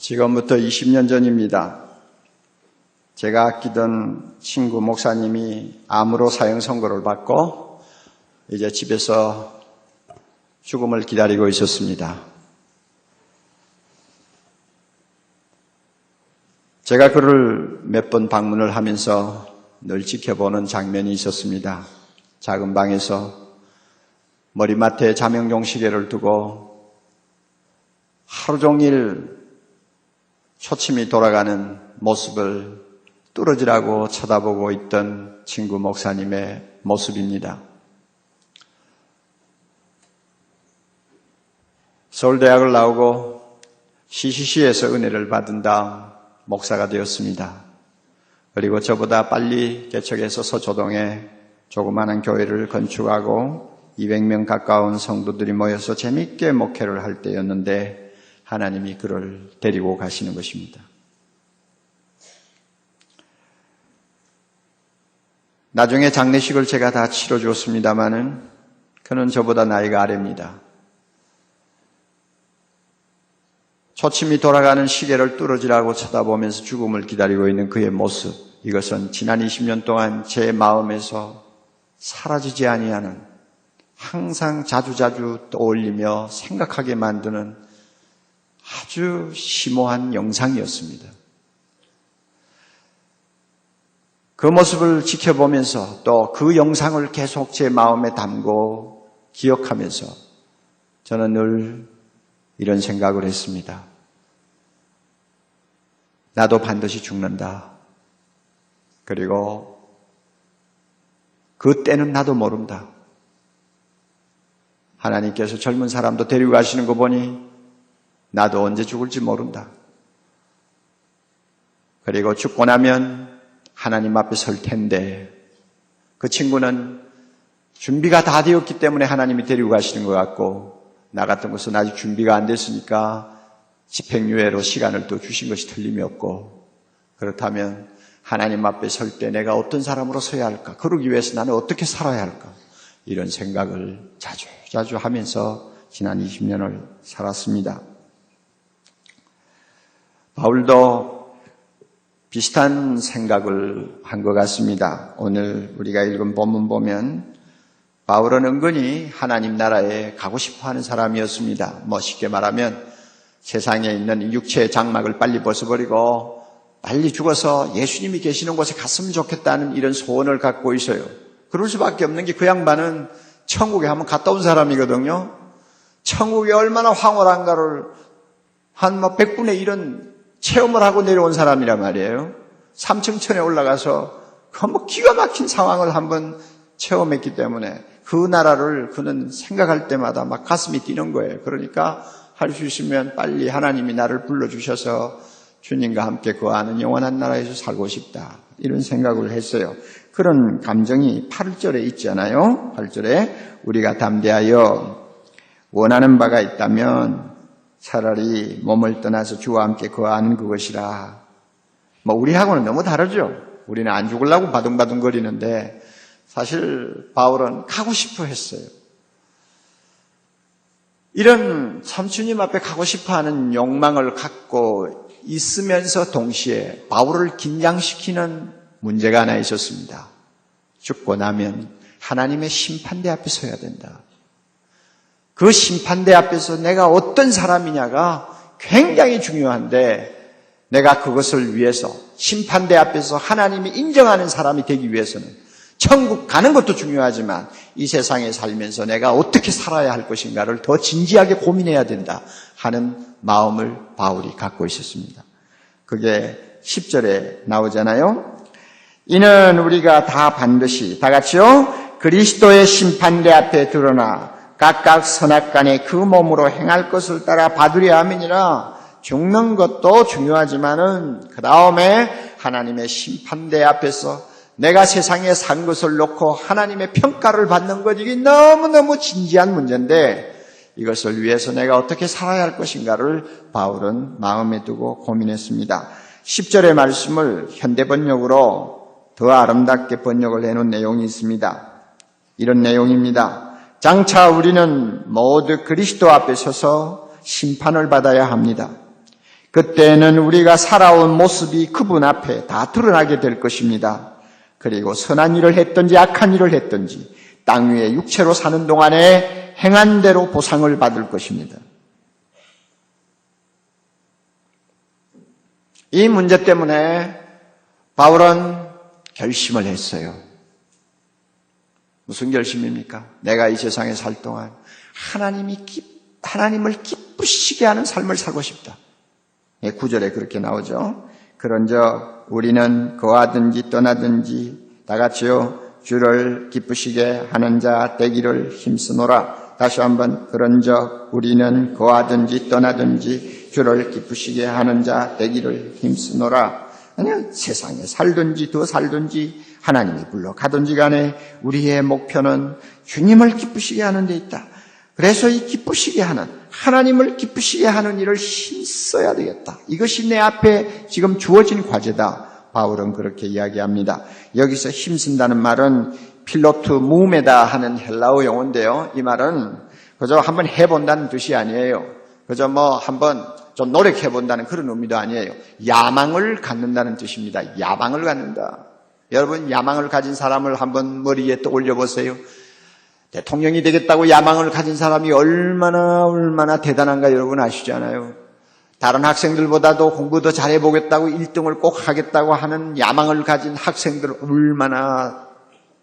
지금부터 20년 전입니다. 제가 아끼던 친구 목사님이 암으로 사형 선고를 받고 이제 집에서 죽음을 기다리고 있었습니다. 제가 그를 몇 번 방문을 하면서 늘 지켜보는 장면이 있었습니다. 작은 방에서 머리맡에 자명종 시계를 두고 하루 종일 초침이 돌아가는 모습을 뚫어지라고 쳐다보고 있던 친구 목사님의 모습입니다. 서울대학을 나오고 CCC에서 은혜를 받은 다음 목사가 되었습니다. 그리고 저보다 빨리 개척해서 서초동에 조그마한 교회를 건축하고 200명 가까운 성도들이 모여서 재밌게 목회를 할 때였는데 하나님이 그를 데리고 가시는 것입니다. 나중에 장례식을 제가 다 치러주었습니다마는 그는 저보다 나이가 아래입니다. 초침이 돌아가는 시계를 뚫어지라고 쳐다보면서 죽음을 기다리고 있는 그의 모습, 이것은 지난 20년 동안 제 마음에서 사라지지 아니하는, 항상 자주자주 떠올리며 생각하게 만드는 아주 심오한 영상이었습니다. 그 모습을 지켜보면서 또 그 영상을 계속 제 마음에 담고 기억하면서 저는 늘 이런 생각을 했습니다. 나도 반드시 죽는다. 그리고 그 때는 나도 모른다. 하나님께서 젊은 사람도 데리고 가시는 거 보니 나도 언제 죽을지 모른다. 그리고 죽고 나면 하나님 앞에 설 텐데 그 친구는 준비가 다 되었기 때문에 하나님이 데리고 가시는 것 같고 나 같은 것은 아직 준비가 안 됐으니까 집행유예로 시간을 또 주신 것이 틀림이 없고, 그렇다면 하나님 앞에 설 때 내가 어떤 사람으로 서야 할까? 그러기 위해서 나는 어떻게 살아야 할까? 이런 생각을 자주 하면서 지난 20년을 살았습니다. 바울도 비슷한 생각을 한 것 같습니다. 오늘 우리가 읽은 본문 보면 바울은 은근히 하나님 나라에 가고 싶어하는 사람이었습니다. 쉽게 말하면 세상에 있는 육체의 장막을 빨리 벗어버리고 빨리 죽어서 예수님이 계시는 곳에 갔으면 좋겠다는 이런 소원을 갖고 있어요. 그럴 수밖에 없는 게 그 양반은 천국에 한번 갔다 온 사람이거든요. 천국이 얼마나 황홀한가를 한 100분의 1은 체험을 하고 내려온 사람이란 말이에요. 3층 천에 올라가서 기가 막힌 상황을 한번 체험했기 때문에 그 나라를 그는 생각할 때마다 막 가슴이 뛰는 거예요. 그러니까 할 수 있으면 빨리 하나님이 나를 불러주셔서 주님과 함께 거하는 영원한 나라에서 살고 싶다. 이런 생각을 했어요. 그런 감정이 8절에 있잖아요. 8절에 우리가 담대하여 원하는 바가 있다면 차라리 몸을 떠나서 주와 함께 거하는 그것이라. 우리하고는 너무 다르죠. 우리는 안 죽으려고 바둥바둥거리는데 사실 바울은 가고 싶어 했어요. 이런 참 주님 앞에 가고 싶어하는 욕망을 갖고 있으면서 동시에 바울을 긴장시키는 문제가 하나 있었습니다. 죽고 나면 하나님의 심판대 앞에 서야 된다. 그 심판대 앞에서 내가 어떤 사람이냐가 굉장히 중요한데 내가 그것을 위해서 심판대 앞에서 하나님이 인정하는 사람이 되기 위해서는 천국 가는 것도 중요하지만 이 세상에 살면서 내가 어떻게 살아야 할 것인가를 더 진지하게 고민해야 된다 하는 마음을 바울이 갖고 있었습니다. 그게 10절에 나오잖아요. 이는 우리가 다 반드시 다 같이요 그리스도의 심판대 앞에 드러나 각각 선악간에 그 몸으로 행할 것을 따라 받으려 함이니라. 죽는 것도 중요하지만은 그 다음에 하나님의 심판대 앞에서 내가 세상에 산 것을 놓고 하나님의 평가를 받는 것, 이게 너무너무 진지한 문제인데 이것을 위해서 내가 어떻게 살아야 할 것인가를 바울은 마음에 두고 고민했습니다. 10절의 말씀을 현대번역으로 더 아름답게 번역을 해놓은 내용이 있습니다. 이런 내용입니다. 장차 우리는 모두 그리스도 앞에 서서 심판을 받아야 합니다. 그때는 우리가 살아온 모습이 그분 앞에 다 드러나게 될 것입니다. 그리고 선한 일을 했든지 악한 일을 했든지 땅 위에 육체로 사는 동안에 행한 대로 보상을 받을 것입니다. 이 문제 때문에 바울은 결심을 했어요. 무슨 결심입니까? 내가 이 세상에 살 동안 하나님을 기쁘시게 하는 삶을 살고 싶다. 9절에 그렇게 나오죠. 그런즉 우리는 거하든지 떠나든지 다 같이요. 주를 기쁘시게 하는 자 되기를 힘쓰노라. 다시 한번 그런즉 우리는 거하든지 떠나든지 주를 기쁘시게 하는 자 되기를 힘쓰노라. 아니요, 세상에 살든지 더 살든지 하나님이 불러가든지 간에 우리의 목표는 주님을 기쁘시게 하는 데 있다. 그래서 이 기쁘시게 하는, 하나님을 기쁘시게 하는 일을 힘써야 되겠다. 이것이 내 앞에 지금 주어진 과제다. 바울은 그렇게 이야기합니다. 여기서 힘쓴다는 말은 필로트 무메다 하는 헬라어 용어인데요. 이 말은 그저 한번 해본다는 뜻이 아니에요. 그저 한번 좀 노력해본다는 그런 의미도 아니에요. 야망을 갖는다는 뜻입니다. 야망을 갖는다. 여러분, 야망을 가진 사람을 한번 머리에 떠올려 보세요. 대통령이 되겠다고 야망을 가진 사람이 얼마나 대단한가 여러분 아시잖아요. 다른 학생들보다도 공부 더 잘해보겠다고 1등을 꼭 하겠다고 하는 야망을 가진 학생들 얼마나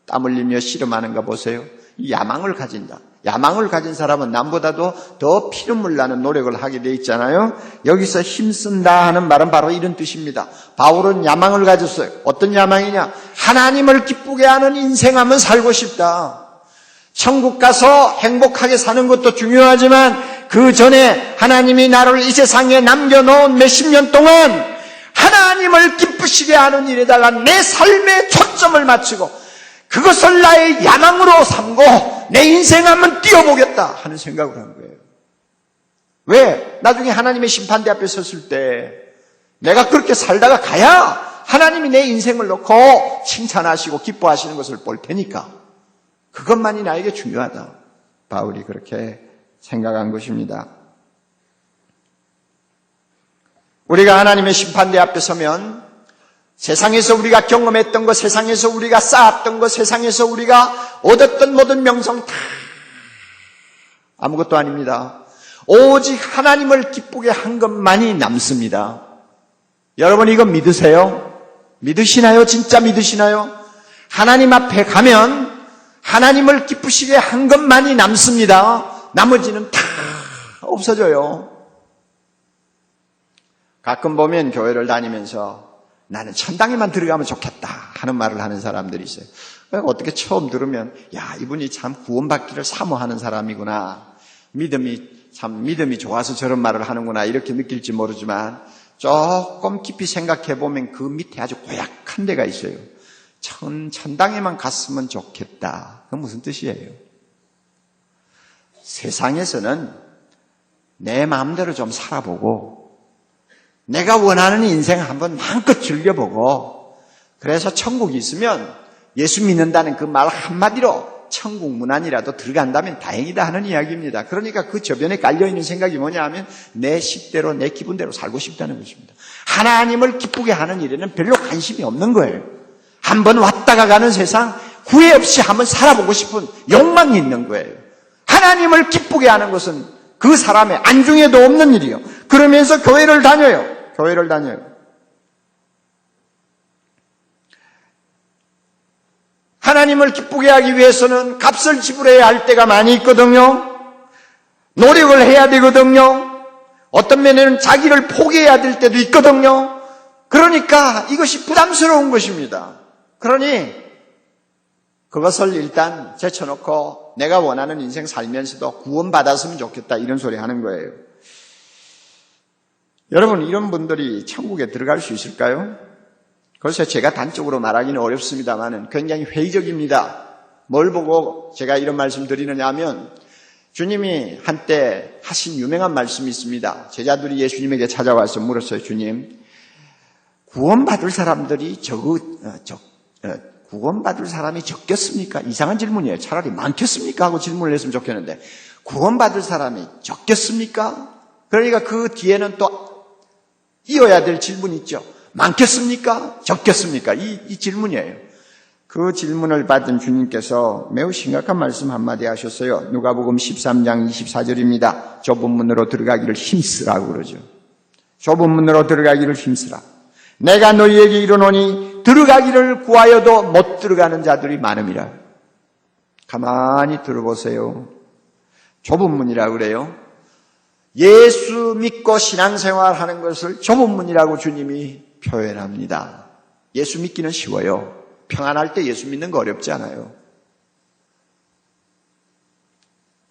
땀 흘리며 씨름하는가 보세요. 야망을 가진다. 야망을 가진 사람은 남보다도 더 피눈물 나는 노력을 하게 돼 있잖아요. 여기서 힘쓴다 하는 말은 바로 이런 뜻입니다. 바울은 야망을 가졌어요. 어떤 야망이냐? 하나님을 기쁘게 하는 인생 한번 살고 싶다. 천국 가서 행복하게 사는 것도 중요하지만 그 전에 하나님이 나를 이 세상에 남겨놓은 몇십 년 동안 하나님을 기쁘시게 하는 일에다가 내 삶의 초점을 맞추고 그것을 나의 야망으로 삼고 내 인생 한번 뛰어보겠다 하는 생각을 한 거예요. 왜? 나중에 하나님의 심판대 앞에 섰을 때 내가 그렇게 살다가 가야 하나님이 내 인생을 놓고 칭찬하시고 기뻐하시는 것을 볼 테니까 그것만이 나에게 중요하다. 바울이 그렇게 생각한 것입니다. 우리가 하나님의 심판대 앞에 서면 세상에서 우리가 경험했던 것, 세상에서 우리가 쌓았던 것, 세상에서 우리가 얻었던 모든 명성 다 아무것도 아닙니다. 오직 하나님을 기쁘게 한 것만이 남습니다. 여러분 이거 믿으세요? 믿으시나요? 진짜 믿으시나요? 하나님 앞에 가면 하나님을 기쁘시게 한 것만이 남습니다. 나머지는 다 없어져요. 가끔 보면 교회를 다니면서 나는 천당에만 들어가면 좋겠다 하는 말을 하는 사람들이 있어요. 어떻게 처음 들으면 야 이분이 참 구원받기를 사모하는 사람이구나. 믿음이 좋아서 저런 말을 하는구나 이렇게 느낄지 모르지만 조금 깊이 생각해 보면 그 밑에 아주 고약한 데가 있어요. 천당에만 갔으면 좋겠다. 그건 무슨 뜻이에요? 세상에서는 내 마음대로 좀 살아보고 내가 원하는 인생 한번 마음껏 즐겨보고 그래서 천국이 있으면 예수 믿는다는 그 말 한마디로 천국 문 안이라도 들어간다면 다행이다 하는 이야기입니다. 그러니까 그 저변에 깔려있는 생각이 뭐냐 하면 내 식대로 내 기분대로 살고 싶다는 것입니다. 하나님을 기쁘게 하는 일에는 별로 관심이 없는 거예요. 한번 왔다가 가는 세상 후회 없이 한번 살아보고 싶은 욕망이 있는 거예요. 하나님을 기쁘게 하는 것은 그 사람의 안중에도 없는 일이요. 그러면서 교회를 다녀요. 하나님을 기쁘게 하기 위해서는 값을 지불해야 할 때가 많이 있거든요. 노력을 해야 되거든요. 어떤 면에는 자기를 포기해야 될 때도 있거든요. 그러니까 이것이 부담스러운 것입니다. 그러니 그것을 일단 제쳐놓고 내가 원하는 인생 살면서도 구원받았으면 좋겠다 이런 소리 하는 거예요. 여러분 이런 분들이 천국에 들어갈 수 있을까요? 그래서 제가 단적으로 말하기는 어렵습니다만 굉장히 회의적입니다. 뭘 보고 제가 이런 말씀 드리느냐 하면 주님이 한때 하신 유명한 말씀이 있습니다. 제자들이 예수님에게 찾아와서 물었어요. 주님, 구원받을 사람들이 구원받을 사람이 적겠습니까? 이상한 질문이에요. 차라리 많겠습니까? 하고 질문을 했으면 좋겠는데 구원받을 사람이 적겠습니까? 그러니까 그 뒤에는 또 이어야 될 질문이 있죠. 많겠습니까? 적겠습니까? 이 질문이에요. 그 질문을 받은 주님께서 매우 심각한 말씀 한마디 하셨어요. 누가복음 13장 24절입니다. 좁은 문으로 들어가기를 힘쓰라고 그러죠. 좁은 문으로 들어가기를 힘쓰라. 내가 너희에게 이르노니 들어가기를 구하여도 못 들어가는 자들이 많음이라. 가만히 들어보세요. 좁은 문이라고 그래요. 예수 믿고 신앙생활하는 것을 좁은 문이라고 주님이 표현합니다. 예수 믿기는 쉬워요. 평안할 때 예수 믿는 거 어렵지 않아요.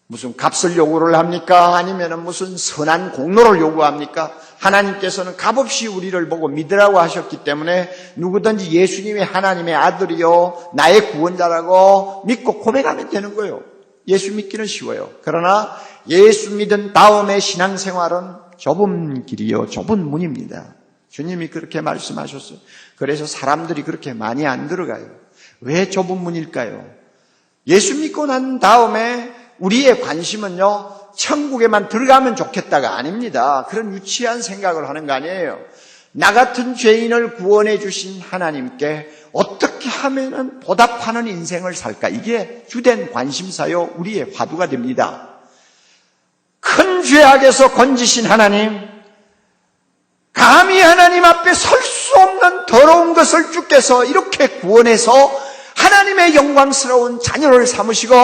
무슨 값을 요구를 합니까? 아니면 무슨 선한 공로를 요구합니까? 하나님께서는 값없이 우리를 보고 믿으라고 하셨기 때문에 누구든지 예수님이 하나님의 아들이요 나의 구원자라고 믿고 고백하면 되는 거예요. 예수 믿기는 쉬워요. 그러나 예수 믿은 다음의 신앙생활은 좁은 길이요 좁은 문입니다. 주님이 그렇게 말씀하셨어요. 그래서 사람들이 그렇게 많이 안 들어가요. 왜 좁은 문일까요? 예수 믿고 난 다음에 우리의 관심은요, 천국에만 들어가면 좋겠다가 아닙니다. 그런 유치한 생각을 하는 거 아니에요. 나 같은 죄인을 구원해 주신 하나님께 어떻게 하면 보답하는 인생을 살까? 이게 주된 관심사요, 우리의 화두가 됩니다. 큰 죄악에서 건지신 하나님, 감히 하나님 앞에 설 수 없는 더러운 것을 주께서 이렇게 구원해서 하나님의 영광스러운 자녀를 삼으시고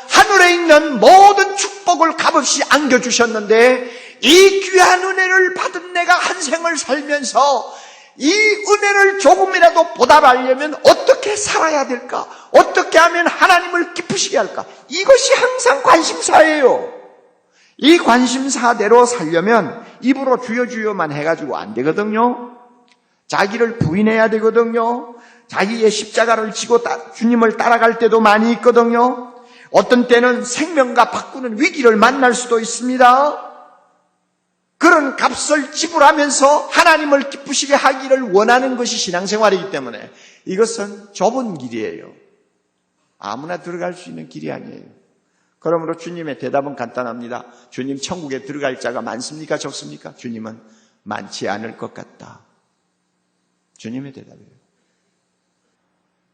하늘에 있는 모든 축복을 값없이 안겨주셨는데 이 귀한 은혜를 받은 내가 한 생을 살면서 이 은혜를 조금이라도 보답하려면 어떻게 살아야 될까? 어떻게 하면 하나님을 기쁘시게 할까? 이것이 항상 관심사예요. 이 관심사대로 살려면 입으로 주여 주여만 해가지고 안 되거든요. 자기를 부인해야 되거든요. 자기의 십자가를 지고 주님을 따라갈 때도 많이 있거든요. 어떤 때는 생명과 바꾸는 위기를 만날 수도 있습니다. 그런 값을 지불하면서 하나님을 기쁘시게 하기를 원하는 것이 신앙생활이기 때문에 이것은 좁은 길이에요. 아무나 들어갈 수 있는 길이 아니에요. 그러므로 주님의 대답은 간단합니다. 주님, 천국에 들어갈 자가 많습니까? 적습니까? 주님은 많지 않을 것 같다. 주님의 대답이에요.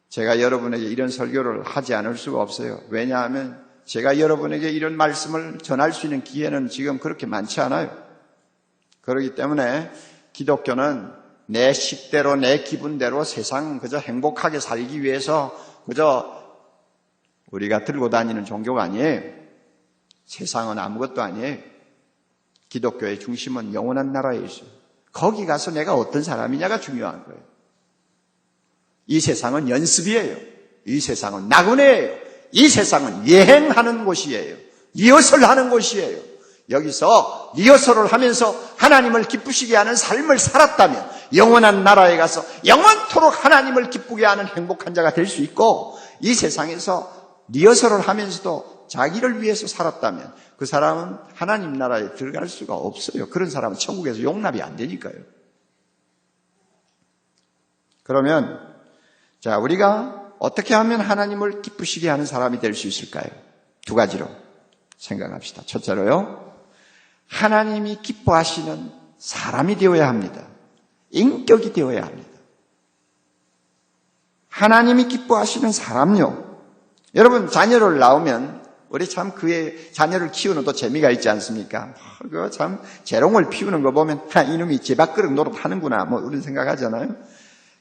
제가 여러분에게 이런 설교를 하지 않을 수가 없어요. 왜냐하면 제가 여러분에게 이런 말씀을 전할 수 있는 기회는 지금 그렇게 많지 않아요. 그렇기 때문에 기독교는 내 식대로 내 기분대로 세상 그저 행복하게 살기 위해서 그저 우리가 들고 다니는 종교가 아니에요. 세상은 아무것도 아니에요. 기독교의 중심은 영원한 나라에 있어요. 거기 가서 내가 어떤 사람이냐가 중요한 거예요. 이 세상은 연습이에요. 이 세상은 나그네예요. 이 세상은 여행하는 곳이에요. 리허설하는 곳이에요. 여기서 리허설을 하면서 하나님을 기쁘시게 하는 삶을 살았다면 영원한 나라에 가서 영원토록 하나님을 기쁘게 하는 행복한 자가 될 수 있고, 이 세상에서 리허설을 하면서도 자기를 위해서 살았다면 그 사람은 하나님 나라에 들어갈 수가 없어요. 그런 사람은 천국에서 용납이 안 되니까요. 그러면 자, 우리가 어떻게 하면 하나님을 기쁘시게 하는 사람이 될 수 있을까요? 두 가지로 생각합시다. 첫째로요, 하나님이 기뻐하시는 사람이 되어야 합니다. 인격이 되어야 합니다. 하나님이 기뻐하시는 사람요. 여러분, 자녀를 낳으면 우리 참 그의 자녀를 키우는 또 재미가 있지 않습니까? 그 참 재롱을 피우는 거 보면 이놈이 제 밥그릇 노릇하는구나 뭐 이런 생각하잖아요.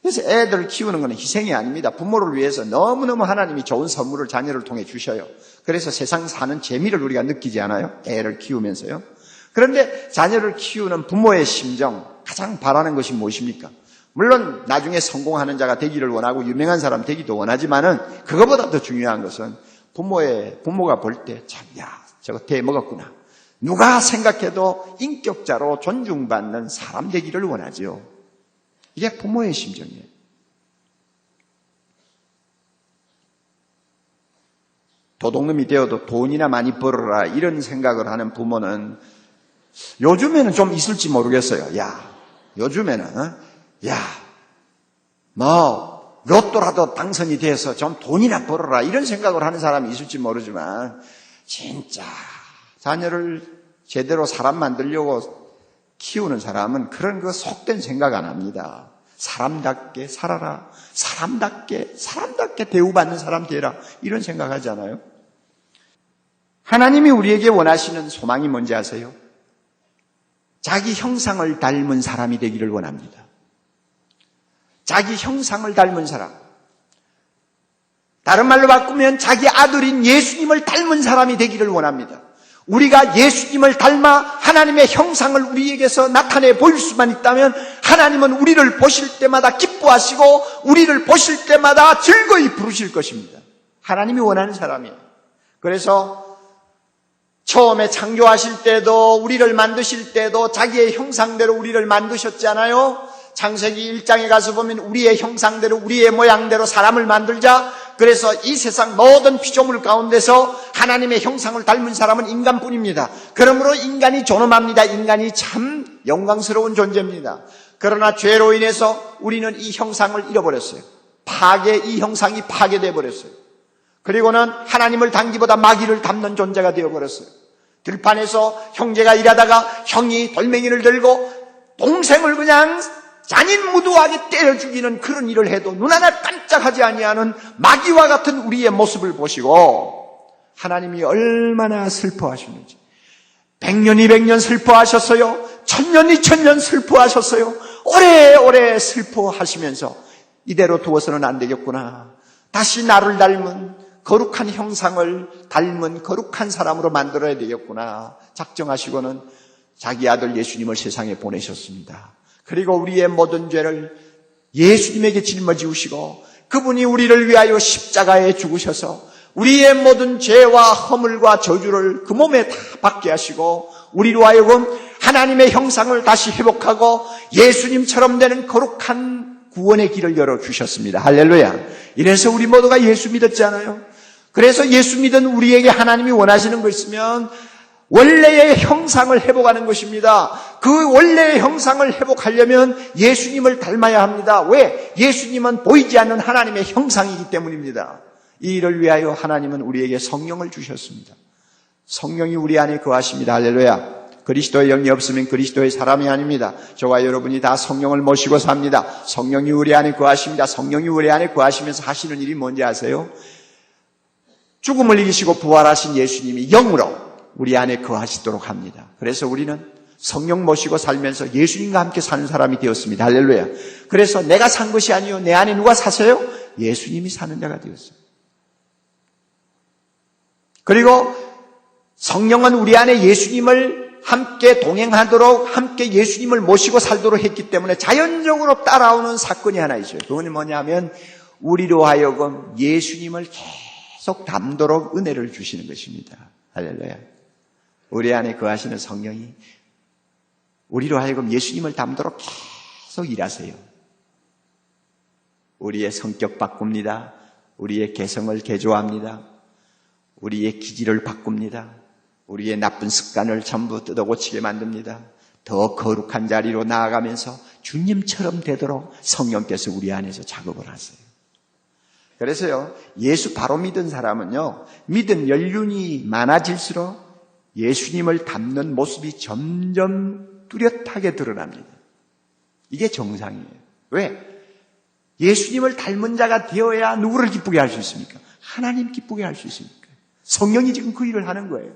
그래서 애들을 키우는 건 희생이 아닙니다. 부모를 위해서 너무너무 하나님이 좋은 선물을 자녀를 통해 주셔요. 그래서 세상 사는 재미를 우리가 느끼지 않아요? 애를 키우면서요. 그런데 자녀를 키우는 부모의 심정, 가장 바라는 것이 무엇입니까? 물론 나중에 성공하는 자가 되기를 원하고 유명한 사람 되기도 원하지만은 그거보다 더 중요한 것은 부모가 볼 때 참, 야, 저거 대먹었구나. 누가 생각해도 인격자로 존중받는 사람 되기를 원하죠. 이게 부모의 심정이에요. 도둑놈이 되어도 돈이나 많이 벌어라 이런 생각을 하는 부모는 요즘에는 좀 있을지 모르겠어요. 요즘에는 로또라도 당선이 돼서 좀 돈이나 벌어라 이런 생각을 하는 사람이 있을지 모르지만 진짜 자녀를 제대로 사람 만들려고 키우는 사람은 그런 그 속된 생각 안 합니다. 사람답게 살아라. 사람답게 대우받는 사람 되라. 이런 생각하지 않아요? 하나님이 우리에게 원하시는 소망이 뭔지 아세요? 자기 형상을 닮은 사람이 되기를 원합니다. 자기 형상을 닮은 사람. 다른 말로 바꾸면 자기 아들인 예수님을 닮은 사람이 되기를 원합니다. 우리가 예수님을 닮아 하나님의 형상을 우리에게서 나타내 보일 수만 있다면 하나님은 우리를 보실 때마다 기뻐하시고 우리를 보실 때마다 즐거이 부르실 것입니다. 하나님이 원하는 사람이에요. 그래서 처음에 창조하실 때도 우리를 만드실 때도 자기의 형상대로 우리를 만드셨잖아요. 창세기 1장에 가서 보면 우리의 형상대로 우리의 모양대로 사람을 만들자. 그래서 이 세상 모든 피조물 가운데서 하나님의 형상을 닮은 사람은 인간뿐입니다. 그러므로 인간이 존엄합니다. 인간이 참 영광스러운 존재입니다. 그러나 죄로 인해서 우리는 이 형상을 잃어버렸어요. 이 형상이 파괴되어 버렸어요. 그리고는 하나님을 닮기보다 마귀를 닮는 존재가 되어버렸어요. 들판에서 형제가 일하다가 형이 돌멩이를 들고 동생을 그냥 잔인무도하게 때려 죽이는 그런 일을 해도 눈 하나 깜짝하지 아니하는 마귀와 같은 우리의 모습을 보시고 하나님이 얼마나 슬퍼하셨는지 100년 200년 슬퍼하셨어요. 1000년 2000년 슬퍼하셨어요. 오래오래 슬퍼하시면서 이대로 두어서는 안 되겠구나. 다시 나를 닮은 거룩한 형상을 닮은 거룩한 사람으로 만들어야 되겠구나 작정하시고는 자기 아들 예수님을 세상에 보내셨습니다. 그리고 우리의 모든 죄를 예수님에게 짊어지우시고 그분이 우리를 위하여 십자가에 죽으셔서 우리의 모든 죄와 허물과 저주를 그 몸에 다 받게 하시고 우리로 하여금 하나님의 형상을 다시 회복하고 예수님처럼 되는 거룩한 구원의 길을 열어주셨습니다. 할렐루야. 이래서 우리 모두가 예수 믿었잖아요. 그래서 예수 믿은 우리에게 하나님이 원하시는 거 있으면 원래의 형상을 회복하는 것입니다. 그 원래의 형상을 회복하려면 예수님을 닮아야 합니다. 왜? 예수님은 보이지 않는 하나님의 형상이기 때문입니다. 이 일을 위하여 하나님은 우리에게 성령을 주셨습니다. 성령이 우리 안에 거하십니다. 할렐루야. 그리스도의 영이 없으면 그리스도의 사람이 아닙니다. 저와 여러분이 다 성령을 모시고 삽니다. 성령이 우리 안에 거하십니다. 성령이 우리 안에 거하시면서 하시는 일이 뭔지 아세요? 죽음을 이기시고 부활하신 예수님이 영으로 우리 안에 거하시도록 합니다. 그래서 우리는 성령 모시고 살면서 예수님과 함께 사는 사람이 되었습니다. 할렐루야. 그래서 내가 산 것이 아니요 내 안에 누가 사세요? 예수님이 사는 자가 되었어요. 그리고 성령은 우리 안에 예수님을 함께 동행하도록 함께 예수님을 모시고 살도록 했기 때문에 자연적으로 따라오는 사건이 하나 있어요. 그건 뭐냐면 우리로 하여금 예수님을 계속 닮도록 은혜를 주시는 것입니다. 할렐루야. 우리 안에 거하시는 성령이 우리로 하여금 예수님을 닮도록 계속 일하세요. 우리의 성격 바꿉니다. 우리의 개성을 개조합니다. 우리의 기질을 바꿉니다. 우리의 나쁜 습관을 전부 뜯어고치게 만듭니다. 더 거룩한 자리로 나아가면서 주님처럼 되도록 성령께서 우리 안에서 작업을 하세요. 그래서요, 예수 바로 믿은 사람은요, 믿음 연륜이 많아질수록 예수님을 닮는 모습이 점점 뚜렷하게 드러납니다. 이게 정상이에요. 왜? 예수님을 닮은 자가 되어야 누구를 기쁘게 할 수 있습니까? 하나님 기쁘게 할 수 있습니까? 성령이 지금 그 일을 하는 거예요.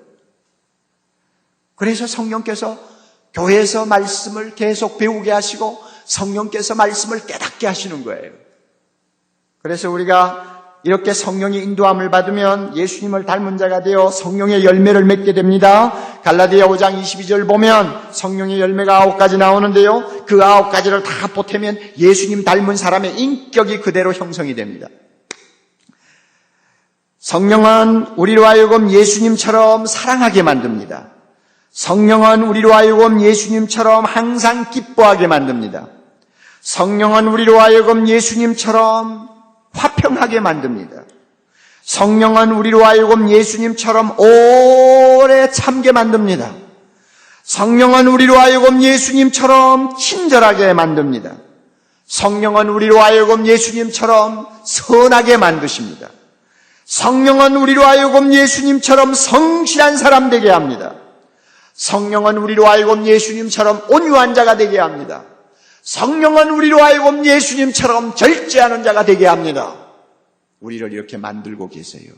그래서 성령께서 교회에서 말씀을 계속 배우게 하시고 성령께서 말씀을 깨닫게 하시는 거예요. 그래서 우리가 이렇게 성령의 인도함을 받으면 예수님을 닮은 자가 되어 성령의 열매를 맺게 됩니다. 갈라디아 5장 22절 보면 성령의 열매가 9가지 나오는데요. 그 9가지를 다 보태면 예수님 닮은 사람의 인격이 그대로 형성이 됩니다. 성령은 우리로 하여금 예수님처럼 사랑하게 만듭니다. 성령은 우리로 하여금 예수님처럼 항상 기뻐하게 만듭니다. 성령은 우리로 하여금 예수님처럼 화평하게 만듭니다. 성령은 우리로 하여금 예수님처럼 오래 참게 만듭니다. 성령은 우리로 하여금 예수님처럼 친절하게 만듭니다. 성령은 우리로 하여금 예수님처럼 선하게 만드십니다. 성령은 우리로 하여금 예수님처럼 성실한 사람 되게 합니다. 성령은 우리로 하여금 예수님처럼 온유한 자가 되게 합니다. 성령은 우리로 하여금 예수님처럼 절제하는 자가 되게 합니다. 우리를 이렇게 만들고 계세요.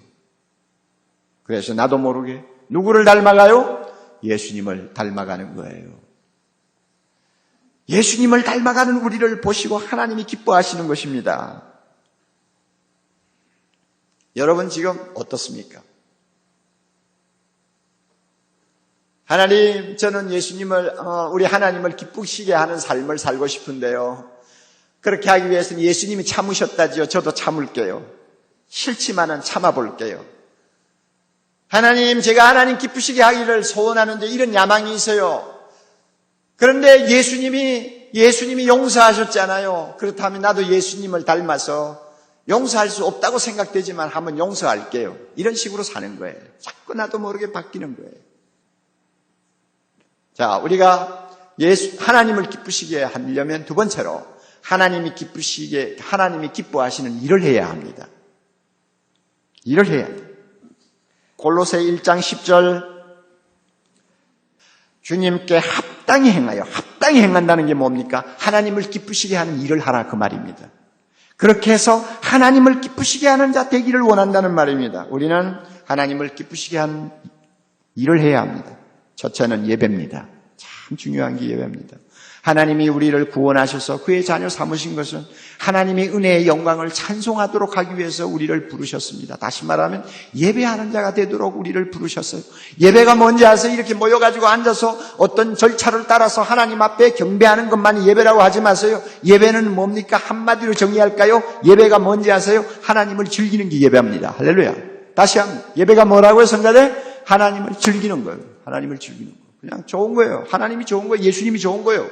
그래서 나도 모르게 누구를 닮아가요? 예수님을 닮아가는 거예요. 예수님을 닮아가는 우리를 보시고 하나님이 기뻐하시는 것입니다. 여러분 지금 어떻습니까? 하나님, 저는 예수님을, 우리 하나님을 기쁘시게 하는 삶을 살고 싶은데요. 그렇게 하기 위해서는 예수님이 참으셨다지요. 저도 참을게요. 싫지만은 참아볼게요. 하나님, 제가 하나님 기쁘시게 하기를 소원하는데 이런 야망이 있어요. 그런데 예수님이 용서하셨잖아요. 그렇다면 나도 예수님을 닮아서 용서할 수 없다고 생각되지만 한번 용서할게요. 이런 식으로 사는 거예요. 자꾸 나도 모르게 바뀌는 거예요. 자, 우리가 하나님을 기쁘시게 하려면 두 번째로 하나님이 기뻐하시는 일을 해야 합니다. 일을 해야 합니다. 골로새 1장 10절 주님께 합당히 행한다는 게 뭡니까? 하나님을 기쁘시게 하는 일을 하라 그 말입니다. 그렇게 해서 하나님을 기쁘시게 하는 자 되기를 원한다는 말입니다. 우리는 하나님을 기쁘시게 하는 일을 해야 합니다. 첫째는 예배입니다. 참 중요한 게 예배입니다. 하나님이 우리를 구원하셔서 그의 자녀 삼으신 것은 하나님의 은혜의 영광을 찬송하도록 하기 위해서 우리를 부르셨습니다. 다시 말하면 예배하는 자가 되도록 우리를 부르셨어요. 예배가 뭔지 아세요? 이렇게 모여가지고 앉아서 어떤 절차를 따라서 하나님 앞에 경배하는 것만이 예배라고 하지 마세요. 예배는 뭡니까? 한마디로 정의할까요? 예배가 뭔지 아세요? 하나님을 즐기는 게 예배입니다. 할렐루야. 다시 한번 예배가 뭐라고요, 성가대? 하나님을 즐기는 거예요. 하나님을 즐기는 거예요. 그냥 좋은 거예요. 하나님이 좋은 거예요. 예수님이 좋은 거예요.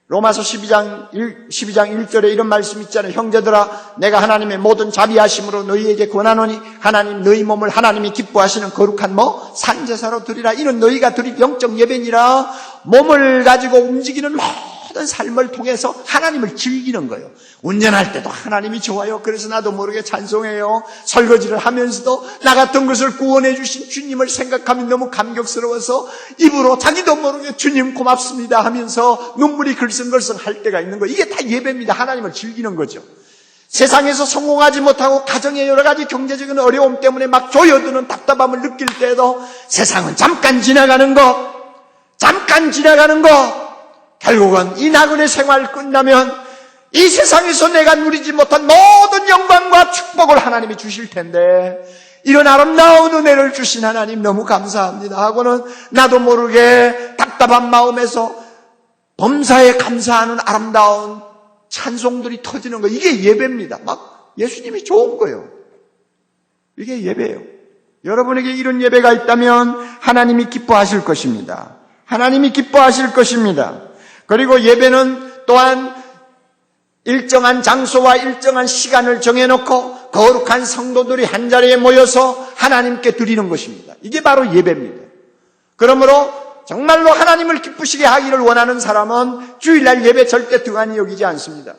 로마서 12장 1절에 이런 말씀 있잖아요. 형제들아, 내가 하나님의 모든 자비하심으로 너희에게 권하노니 하나님 너희 몸을 하나님이 기뻐하시는 거룩한 산제사로 드리라. 이런 너희가 드릴 영적 예배니라. 몸을 가지고 움직이는 모든 삶을 통해서 하나님을 즐기는 거예요. 운전할 때도 하나님이 좋아요. 그래서 나도 모르게 찬송해요. 설거지를 하면서도 나 같은 것을 구원해 주신 주님을 생각하면 너무 감격스러워서 입으로 자기도 모르게 주님 고맙습니다 하면서 눈물이 글썽글썽 할 때가 있는 거예요. 이게 다 예배입니다. 하나님을 즐기는 거죠. 세상에서 성공하지 못하고 가정의 여러 가지 경제적인 어려움 때문에 막 조여드는 답답함을 느낄 때도 세상은 잠깐 지나가는 것, 결국은 이 나그네 생활 끝나면 이 세상에서 내가 누리지 못한 모든 영광과 축복을 하나님이 주실 텐데 이런 아름다운 은혜를 주신 하나님 너무 감사합니다 하고는 나도 모르게 답답한 마음에서 범사에 감사하는 아름다운 찬송들이 터지는 거, 이게 예배입니다. 막 예수님이 좋은 거예요. 이게 예배예요. 여러분에게 이런 예배가 있다면 하나님이 기뻐하실 것입니다. 하나님이 기뻐하실 것입니다. 그리고 예배는 또한 일정한 장소와 일정한 시간을 정해놓고 거룩한 성도들이 한자리에 모여서 하나님께 드리는 것입니다. 이게 바로 예배입니다. 그러므로 정말로 하나님을 기쁘시게 하기를 원하는 사람은 주일날 예배 절대 등한히 여기지 않습니다.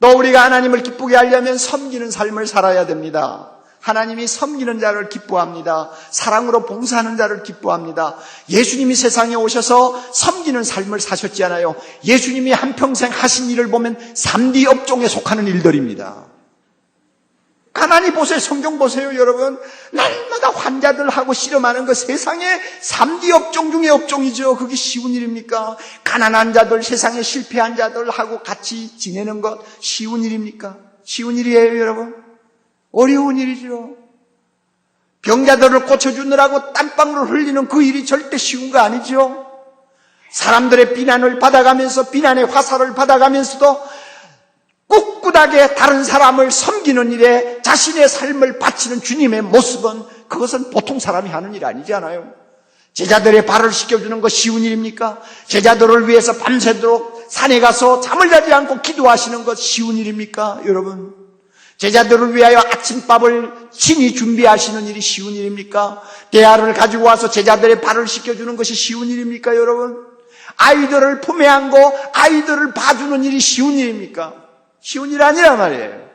또 우리가 하나님을 기쁘게 하려면 섬기는 삶을 살아야 됩니다. 하나님이 섬기는 자를 기뻐합니다. 사랑으로 봉사하는 자를 기뻐합니다. 예수님이 세상에 오셔서 섬기는 삶을 사셨잖아요. 예수님이 한평생 하신 일을 보면 3D 업종에 속하는 일들입니다. 가만히 보세요. 성경 보세요, 여러분. 날마다 환자들하고 씨름하는 거 세상에 3D 업종 중에 업종이죠. 그게 쉬운 일입니까? 가난한 자들, 세상에 실패한 자들하고 같이 지내는 것 쉬운 일입니까? 쉬운 일이에요, 여러분. 어려운 일이죠. 병자들을 고쳐주느라고 땀방울을 흘리는 그 일이 절대 쉬운 거 아니죠. 사람들의 비난을 받아가면서 비난의 화살을 받아가면서도 꿋꿋하게 다른 사람을 섬기는 일에 자신의 삶을 바치는 주님의 모습은 그것은 보통 사람이 하는 일 아니잖아요. 제자들의 발을 씻겨주는 거 쉬운 일입니까? 제자들을 위해서 밤새도록 산에 가서 잠을 자지 않고 기도하시는 것 쉬운 일입니까? 여러분, 제자들을 위하여 아침밥을 친히 준비하시는 일이 쉬운 일입니까? 대야를 가지고 와서 제자들의 발을 씻겨주는 것이 쉬운 일입니까, 여러분? 아이들을 품에 안고 아이들을 봐주는 일이 쉬운 일입니까? 쉬운 일 아니란 말이에요.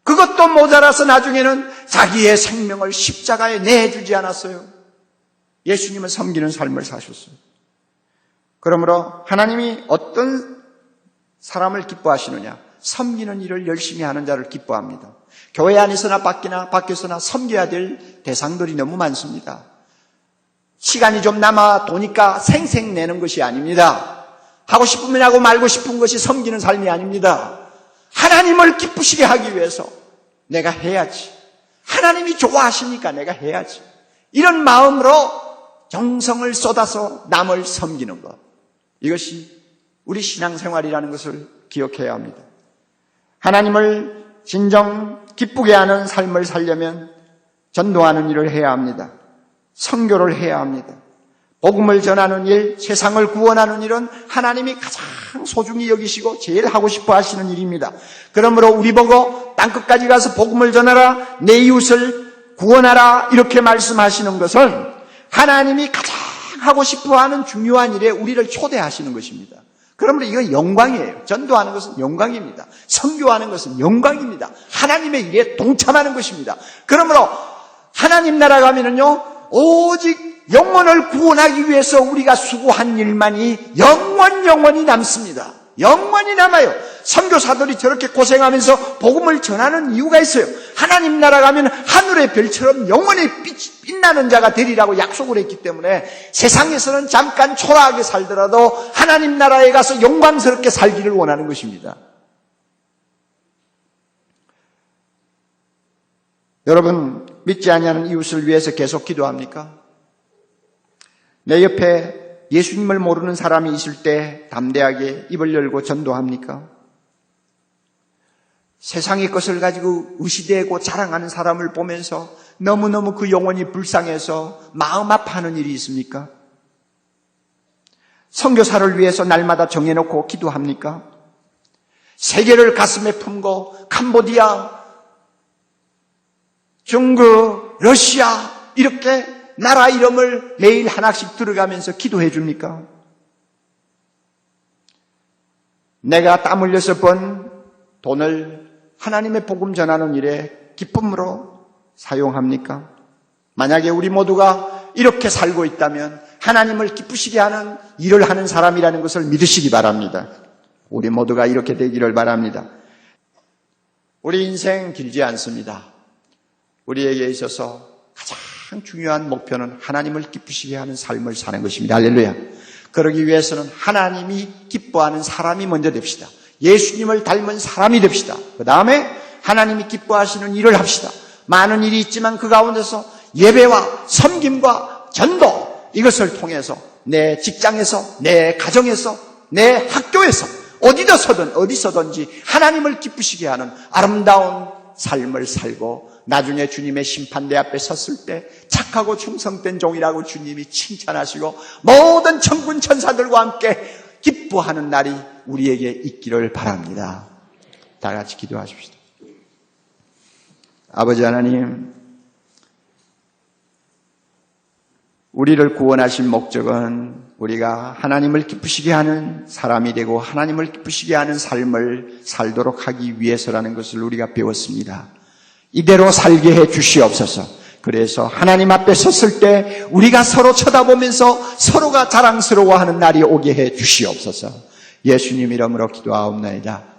그것도 모자라서 나중에는 자기의 생명을 십자가에 내주지 않았어요. 예수님을 섬기는 삶을 사셨어요. 그러므로 하나님이 어떤 사람을 기뻐하시느냐? 섬기는 일을 열심히 하는 자를 기뻐합니다. 교회 안에서나 밖에서나 섬겨야 될 대상들이 너무 많습니다. 시간이 좀 남아 도니까 생생 내는 것이 아닙니다. 하고 싶으면 하고 말고 싶은 것이 섬기는 삶이 아닙니다. 하나님을 기쁘시게 하기 위해서 내가 해야지. 하나님이 좋아하시니까 내가 해야지. 이런 마음으로 정성을 쏟아서 남을 섬기는 것. 이것이 우리 신앙생활이라는 것을 기억해야 합니다. 하나님을 진정 기쁘게 하는 삶을 살려면 전도하는 일을 해야 합니다. 선교를 해야 합니다. 복음을 전하는 일, 세상을 구원하는 일은 하나님이 가장 소중히 여기시고 제일 하고 싶어 하시는 일입니다. 그러므로 우리 보고 땅끝까지 가서 복음을 전하라, 내 이웃을 구원하라 이렇게 말씀하시는 것은 하나님이 가장 하고 싶어 하는 중요한 일에 우리를 초대하시는 것입니다. 그러므로 이건 영광이에요. 전도하는 것은 영광입니다. 선교하는 것은 영광입니다. 하나님의 일에 동참하는 것입니다. 그러므로 하나님 나라 가면은요, 오직 영혼을 구원하기 위해서 우리가 수고한 일만이 영원히 남습니다. 영원히 남아요. 선교사들이 저렇게 고생하면서 복음을 전하는 이유가 있어요. 하나님 나라 가면 하늘의 별처럼 영원히 빛나는 자가 되리라고 약속을 했기 때문에 세상에서는 잠깐 초라하게 살더라도 하나님 나라에 가서 영광스럽게 살기를 원하는 것입니다. 여러분, 믿지 아니하는 이웃을 위해서 계속 기도합니까? 내 옆에 예수님을 모르는 사람이 있을 때 담대하게 입을 열고 전도합니까? 세상의 것을 가지고 의시되고 자랑하는 사람을 보면서 너무너무 그 영혼이 불쌍해서 마음 아파하는 일이 있습니까? 선교사를 위해서 날마다 정해놓고 기도합니까? 세계를 가슴에 품고 캄보디아, 중국, 러시아 이렇게 나라 이름을 매일 하나씩 들어가면서 기도해 줍니까? 내가 땀 흘려서 번 돈을 하나님의 복음 전하는 일에 기쁨으로 사용합니까? 만약에 우리 모두가 이렇게 살고 있다면 하나님을 기쁘시게 하는 일을 하는 사람이라는 것을 믿으시기 바랍니다. 우리 모두가 이렇게 되기를 바랍니다. 우리 인생 길지 않습니다. 우리에게 있어서 가장 중요한 목표는 하나님을 기쁘시게 하는 삶을 사는 것입니다. 할렐루야. 그러기 위해서는 하나님이 기뻐하는 사람이 먼저 됩시다. 예수님을 닮은 사람이 됩시다. 그 다음에 하나님이 기뻐하시는 일을 합시다. 많은 일이 있지만 그 가운데서 예배와 섬김과 전도 이것을 통해서 내 직장에서, 내 가정에서, 내 학교에서 어디서든지 하나님을 기쁘시게 하는 아름다운 삶을 살고 나중에 주님의 심판대 앞에 섰을 때 착하고 충성된 종이라고 주님이 칭찬하시고 모든 천군 천사들과 함께 기뻐하는 날이 우리에게 있기를 바랍니다. 다 같이 기도하십시다. 아버지 하나님, 우리를 구원하신 목적은 우리가 하나님을 기쁘시게 하는 사람이 되고 하나님을 기쁘시게 하는 삶을 살도록 하기 위해서라는 것을 우리가 배웠습니다. 이대로 살게 해 주시옵소서. 그래서 하나님 앞에 섰을 때 우리가 서로 쳐다보면서 서로가 자랑스러워하는 날이 오게 해 주시옵소서. 예수님 이름으로 기도하옵나이다.